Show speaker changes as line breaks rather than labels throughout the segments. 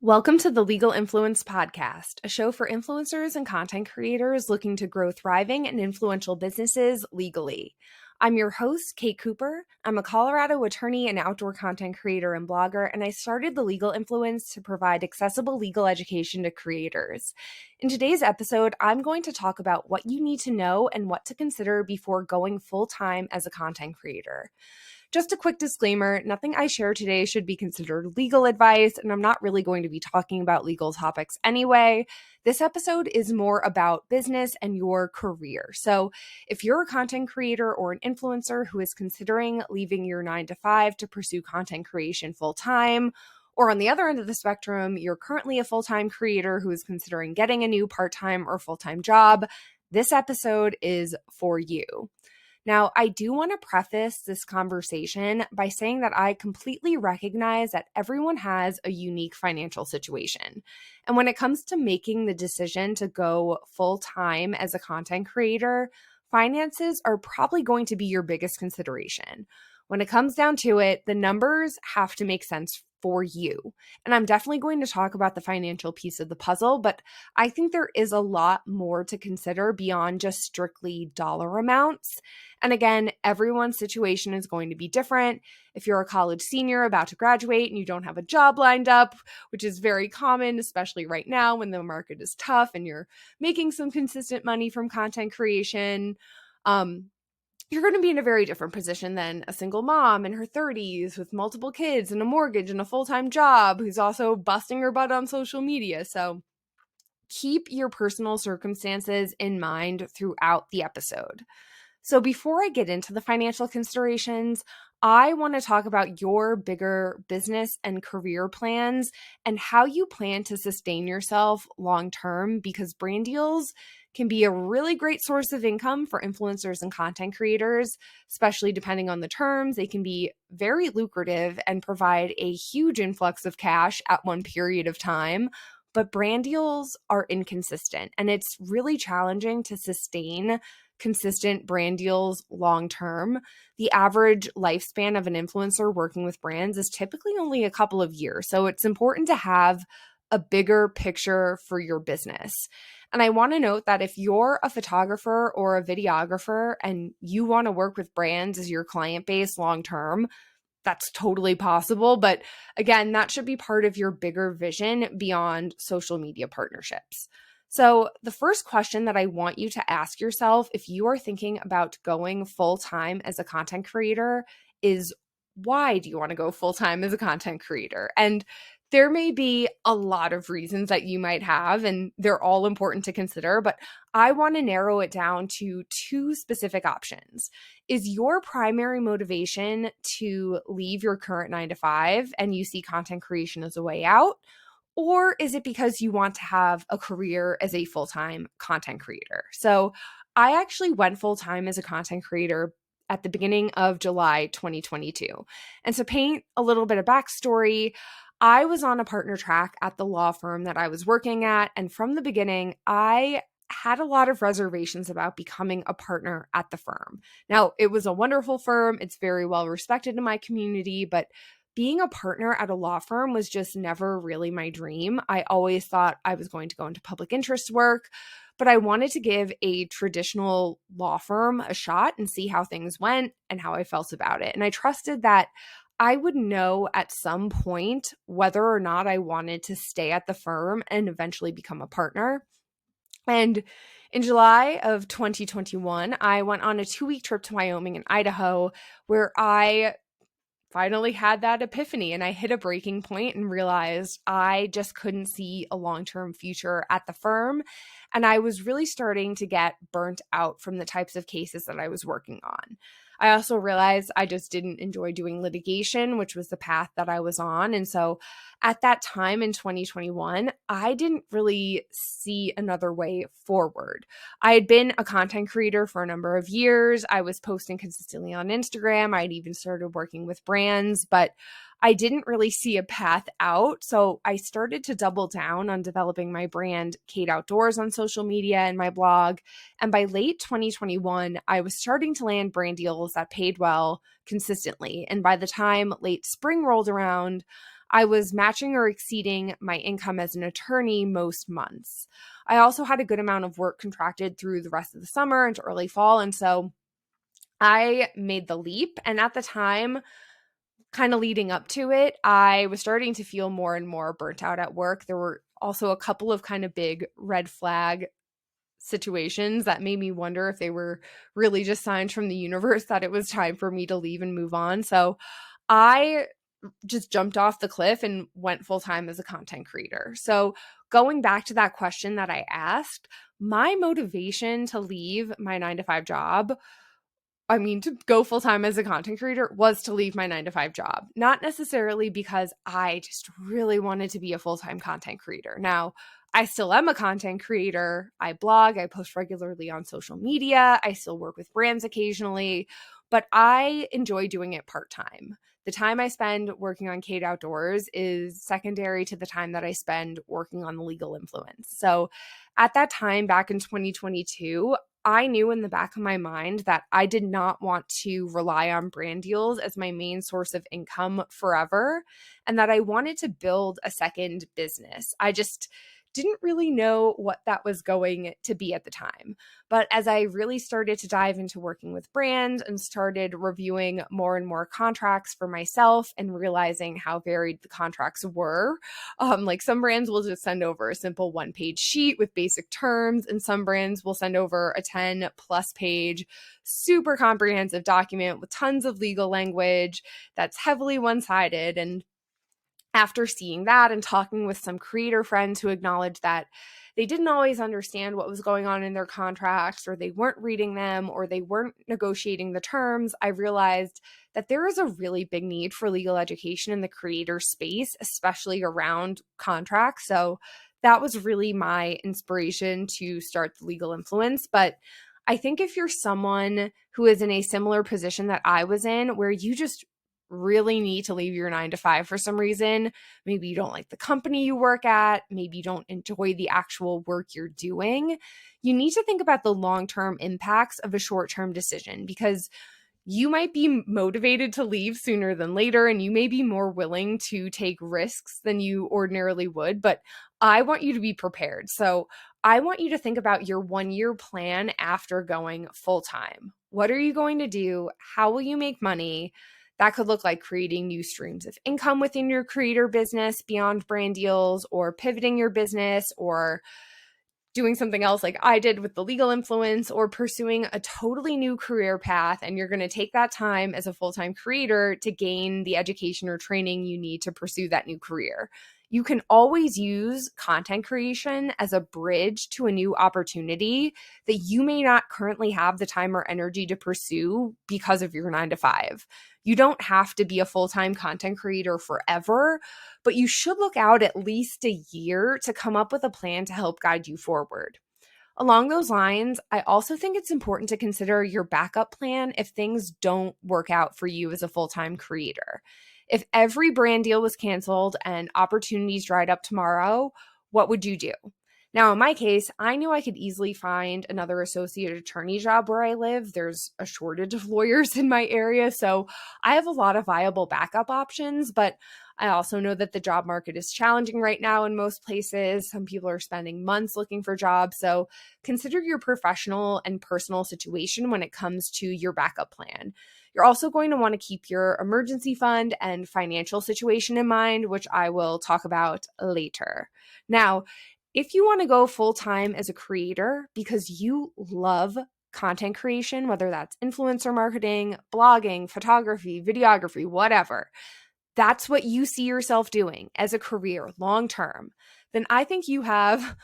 Welcome to the Legal Influence Podcast, a show for influencers and content creators looking to grow thriving and influential businesses legally. I'm your host, Kate Cooper. I'm a Colorado attorney and outdoor content creator and blogger, and I started the Legal Influence to provide accessible legal education to creators. In today's episode, I'm going to talk about what you need to know and what to consider before going full-time as a content creator. Just a quick disclaimer, nothing I share today should be considered legal advice, and I'm not really going to be talking about legal topics anyway. This episode is more about business and your career. So if you're a content creator or an influencer who is considering leaving your 9-to-5 to pursue content creation full-time, or on the other end of the spectrum, you're currently a full-time creator who is considering getting a new part-time or full-time job, this episode is for you. Now, I do want to preface this conversation by saying that I completely recognize that everyone has a unique financial situation. And when it comes to making the decision to go full-time as a content creator, finances are probably going to be your biggest consideration. When it comes down to it, the numbers have to make sense for you. And I'm definitely going to talk about the financial piece of the puzzle, but I think there is a lot more to consider beyond just strictly dollar amounts. And again, everyone's situation is going to be different. If you're a college senior about to graduate and you don't have a job lined up, which is very common, especially right now when the market is tough and you're making some consistent money from content creation, you're going to be in a very different position than a single mom in her 30s with multiple kids and a mortgage and a full-time job who's also busting her butt on social media. So keep your personal circumstances in mind throughout the episode. So before I get into the financial considerations, I want to talk about your bigger business and career plans and how you plan to sustain yourself long-term, because brand deals can be a really great source of income for influencers and content creators, especially depending on the terms. They can be very lucrative and provide a huge influx of cash at one period of time. But brand deals are inconsistent, and it's really challenging to sustain consistent brand deals long term. The average lifespan of an influencer working with brands is typically only a couple of years. So it's important to have a bigger picture for your business. And I want to note that if you're a photographer or a videographer and you want to work with brands as your client base long term, that's totally possible. But again, that should be part of your bigger vision beyond social media partnerships. So the first question that I want you to ask yourself if you are thinking about going full-time as a content creator is, why do you want to go full-time as a content creator? And there may be a lot of reasons that you might have, and they're all important to consider, but I want to narrow it down to two specific options. Is your primary motivation to leave your current 9-to-5 and you see content creation as a way out? Or is it because you want to have a career as a full-time content creator? So I actually went full-time as a content creator at the beginning of July 2022. And to paint a little bit of backstory, I was on a partner track at the law firm that I was working at. And from the beginning, I had a lot of reservations about becoming a partner at the firm. Now, it was a wonderful firm. It's very well respected in my community, but being a partner at a law firm was just never really my dream. I always thought I was going to go into public interest work, but I wanted to give a traditional law firm a shot and see how things went and how I felt about it. And I trusted that I would know at some point whether or not I wanted to stay at the firm and eventually become a partner. And in July of 2021, I went on a 2-week trip to Wyoming and Idaho where I finally had that epiphany, and I hit a breaking point and realized I just couldn't see a long-term future at the firm. And I was really starting to get burnt out from the types of cases that I was working on. I also realized I just didn't enjoy doing litigation, which was the path that I was on. And so at that time in 2021, I didn't really see another way forward. I had been a content creator for a number of years. I was posting consistently on Instagram. I'd even started working with brands, but I didn't really see a path out. So I started to double down on developing my brand, Kate Outdoors, on social media and my blog. And by late 2021, I was starting to land brand deals that paid well consistently. And by the time late spring rolled around, I was matching or exceeding my income as an attorney most months. I also had a good amount of work contracted through the rest of the summer into early fall. And so I made the leap. And at the time, kind of leading up to it, I was starting to feel more and more burnt out at work. There were also a couple of kind of big red flag situations that made me wonder if they were really just signs from the universe that it was time for me to leave and move on. So I just jumped off the cliff and went full time as a content creator. So going back to that question that I asked, my motivation to leave my 9 to 5 job, to go full time as a content creator, was to leave my 9 to 5 job, not necessarily because I just really wanted to be a full time content creator. Now, I still am a content creator. I blog, I post regularly on social media, I still work with brands occasionally, but I enjoy doing it part time. The time I spend working on Kate Outdoors is secondary to the time that I spend working on the legal influence. So at that time, back in 2022, I knew in the back of my mind that I did not want to rely on brand deals as my main source of income forever, and that I wanted to build a second business. I just didn't really know what that was going to be at the time. But as I really started to dive into working with brands and started reviewing more and more contracts for myself and realizing how varied the contracts were, like some brands will just send over a simple 1-page sheet with basic terms, and some brands will send over a 10+ page, super comprehensive document with tons of legal language that's heavily one-sided. And after seeing that and talking with some creator friends who acknowledged that they didn't always understand what was going on in their contracts, or they weren't reading them, or they weren't negotiating the terms, I realized that there is a really big need for legal education in the creator space, especially around contracts. So that was really my inspiration to start the Legal Influence. But I think if you're someone who is in a similar position that I was in, where you just really need to leave your 9 to 5 for some reason, maybe you don't like the company you work at, maybe you don't enjoy the actual work you're doing, you need to think about the long-term impacts of a short-term decision, because you might be motivated to leave sooner than later, and you may be more willing to take risks than you ordinarily would, but I want you to be prepared. So I want you to think about your 1-year plan after going full-time. What are you going to do? How will you make money? That could look like creating new streams of income within your creator business beyond brand deals, or pivoting your business, or doing something else like I did with the Legal Influence, or pursuing a totally new career path. And you're going to take that time as a full-time creator to gain the education or training you need to pursue that new career. You can always use content creation as a bridge to a new opportunity that you may not currently have the time or energy to pursue because of your 9 to 5. You don't have to be a full-time content creator forever, but you should look out at least a year to come up with a plan to help guide you forward. Along those lines, I also think it's important to consider your backup plan if things don't work out for you as a full-time creator. If every brand deal was canceled and opportunities dried up tomorrow, what would you do? Now, in my case, I knew I could easily find another associate attorney job where I live. There's a shortage of lawyers in my area, so I have a lot of viable backup options, but I also know that the job market is challenging right now in most places. Some people are spending months looking for jobs, so consider your professional and personal situation when it comes to your backup plan. You're also going to want to keep your emergency fund and financial situation in mind, which I will talk about later. Now, if you want to go full-time as a creator because you love content creation, whether that's influencer marketing, blogging, photography, videography, whatever, that's what you see yourself doing as a career long-term, then I think you have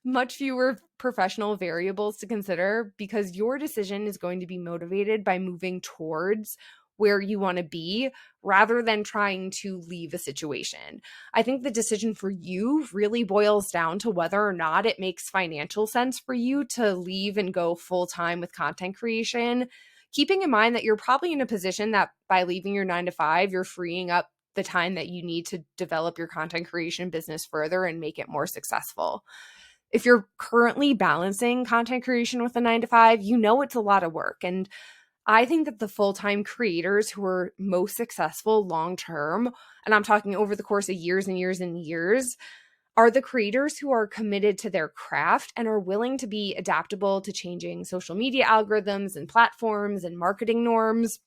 much fewer professional variables to consider, because your decision is going to be motivated by moving towards where you want to be rather than trying to leave a situation. I think the decision for you really boils down to whether or not it makes financial sense for you to leave and go full-time with content creation, keeping in mind that you're probably in a position that by leaving your 9 to 5, you're freeing up the time that you need to develop your content creation business further and make it more successful. If you're currently balancing content creation with a 9 to 5, you know it's a lot of work. And I think that the full-time creators who are most successful long-term, and I'm talking over the course of years and years and years, are the creators who are committed to their craft and are willing to be adaptable to changing social media algorithms and platforms and marketing norms.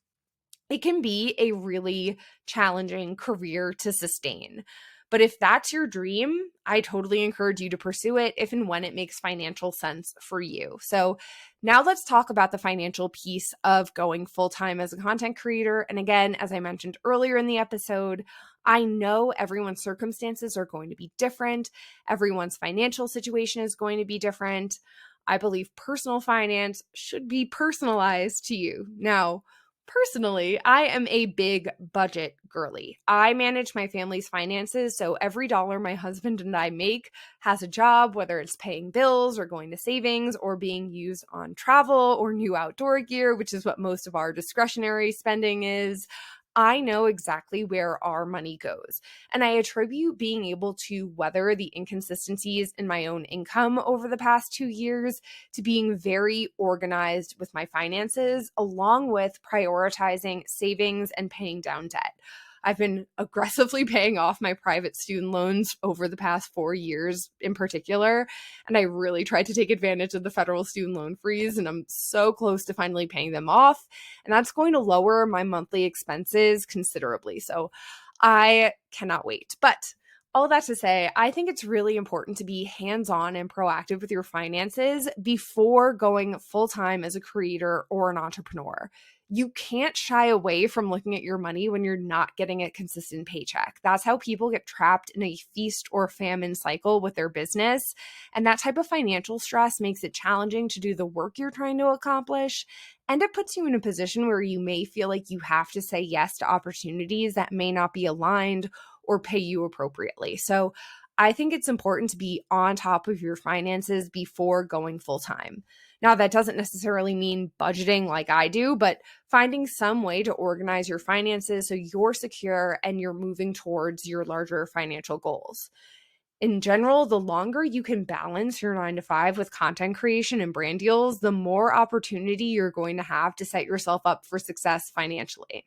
It can be a really challenging career to sustain. But if that's your dream, I totally encourage you to pursue it if and when it makes financial sense for you. So now let's talk about the financial piece of going full-time as a content creator. And again, as I mentioned earlier in the episode, I know everyone's circumstances are going to be different. Everyone's financial situation is going to be different. I believe personal finance should be personalized to you. Now, personally, I am a big budget girly. I manage my family's finances, so every dollar my husband and I make has a job, whether it's paying bills or going to savings or being used on travel or new outdoor gear, which is what most of our discretionary spending is. I know exactly where our money goes. And I attribute being able to weather the inconsistencies in my own income over the past 2 years to being very organized with my finances, along with prioritizing savings and paying down debt. I've been aggressively paying off my private student loans over the past 4 years in particular, and I really tried to take advantage of the federal student loan freeze, and I'm so close to finally paying them off, and that's going to lower my monthly expenses considerably. So I cannot wait. But all that to say, I think it's really important to be hands-on and proactive with your finances before going full-time as a creator or an entrepreneur. You can't shy away from looking at your money when you're not getting a consistent paycheck. That's how people get trapped in a feast or famine cycle with their business. And that type of financial stress makes it challenging to do the work you're trying to accomplish. And it puts you in a position where you may feel like you have to say yes to opportunities that may not be aligned or pay you appropriately. So I think it's important to be on top of your finances before going full time. Now, that doesn't necessarily mean budgeting like I do, but finding some way to organize your finances so you're secure and you're moving towards your larger financial goals. In general, the longer you can balance your 9 to 5 with content creation and brand deals, the more opportunity you're going to have to set yourself up for success financially.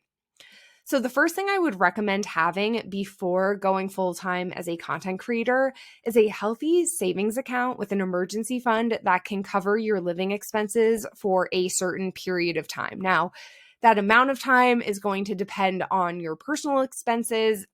So the first thing I would recommend having before going full-time as a content creator is a healthy savings account with an emergency fund that can cover your living expenses for a certain period of time. Now, that amount of time is going to depend on your personal expenses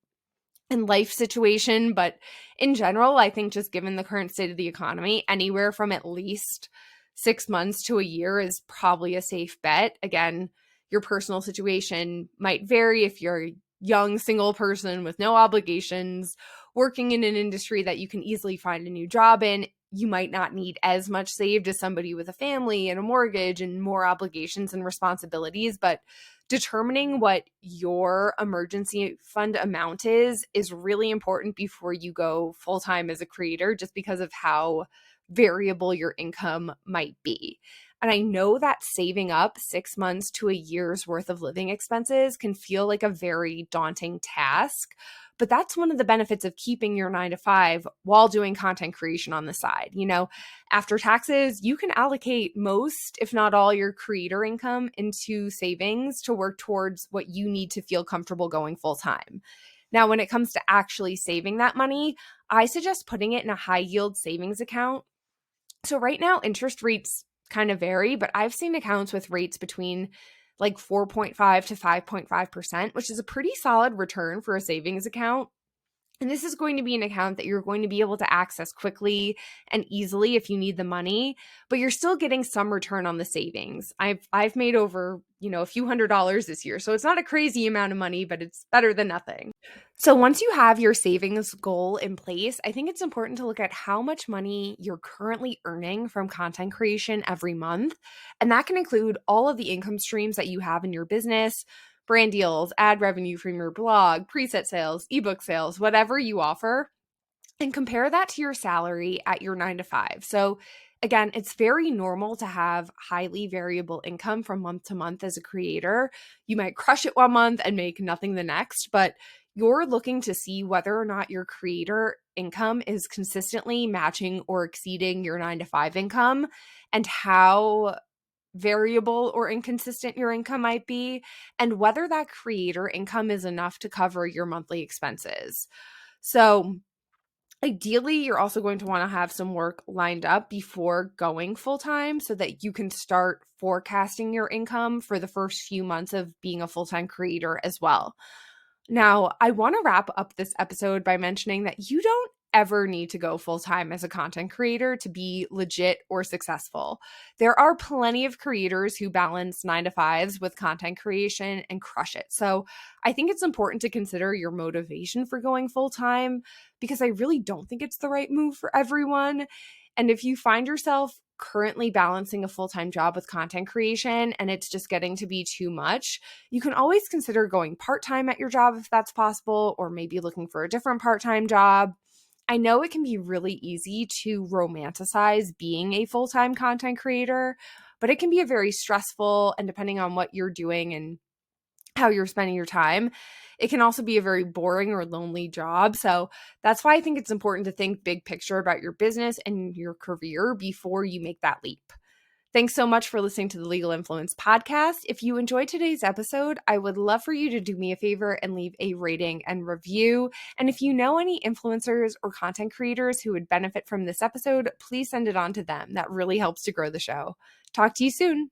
and life situation, but in general, I think just given the current state of the economy, anywhere from at least 6 months to a year is probably a safe bet. Again, your personal situation might vary if you're a young single person with no obligations, working in an industry that you can easily find a new job in. You might not need as much saved as somebody with a family and a mortgage and more obligations and responsibilities, but determining what your emergency fund amount is really important before you go full-time as a creator, just because of how variable your income might be. And I know that saving up 6 months to a year's worth of living expenses can feel like a very daunting task, but that's one of the benefits of keeping your 9 to 5 while doing content creation on the side. You know, after taxes, you can allocate most, if not all, your creator income into savings to work towards what you need to feel comfortable going full time. Now, when it comes to actually saving that money, I suggest putting it in a high yield savings account. So right now, interest rates kind of vary, but I've seen accounts with rates between like 4.5 to 5.5%, which is a pretty solid return for a savings account. And this is going to be an account that you're going to be able to access quickly and easily if you need the money, but you're still getting some return on the savings. I've made over, a few $100s this year. So it's not a crazy amount of money, but it's better than nothing. So once you have your savings goal in place, I think it's important to look at how much money you're currently earning from content creation every month. And that can include all of the income streams that you have in your business, brand deals, ad revenue from your blog, preset sales, ebook sales, whatever you offer, and compare that to your salary at your 9 to 5. So again, it's very normal to have highly variable income from month to month as a creator. You might crush it one month and make nothing the next, but you're looking to see whether or not your creator income is consistently matching or exceeding your 9 to 5 income and how variable or inconsistent your income might be, and whether that creator income is enough to cover your monthly expenses. So ideally, you're also going to want to have some work lined up before going full-time so that you can start forecasting your income for the first few months of being a full-time creator as well. Now, I want to wrap up this episode by mentioning that you don't ever need to go full-time as a content creator to be legit or successful. There are plenty of creators who balance 9 to 5s with content creation and crush it. So I think it's important to consider your motivation for going full-time, because I really don't think it's the right move for everyone. And if you find yourself currently balancing a full-time job with content creation and it's just getting to be too much, you can always consider going part-time at your job if that's possible, or maybe looking for a different part-time job. I know it can be really easy to romanticize being a full-time content creator, but it can be a very stressful, and depending on what you're doing and how you're spending your time, it can also be a very boring or lonely job. So that's why I think it's important to think big picture about your business and your career before you make that leap. Thanks so much for listening to the Legal Influence podcast. If you enjoyed today's episode, I would love for you to do me a favor and leave a rating and review. And if you know any influencers or content creators who would benefit from this episode, please send it on to them. That really helps to grow the show. Talk to you soon.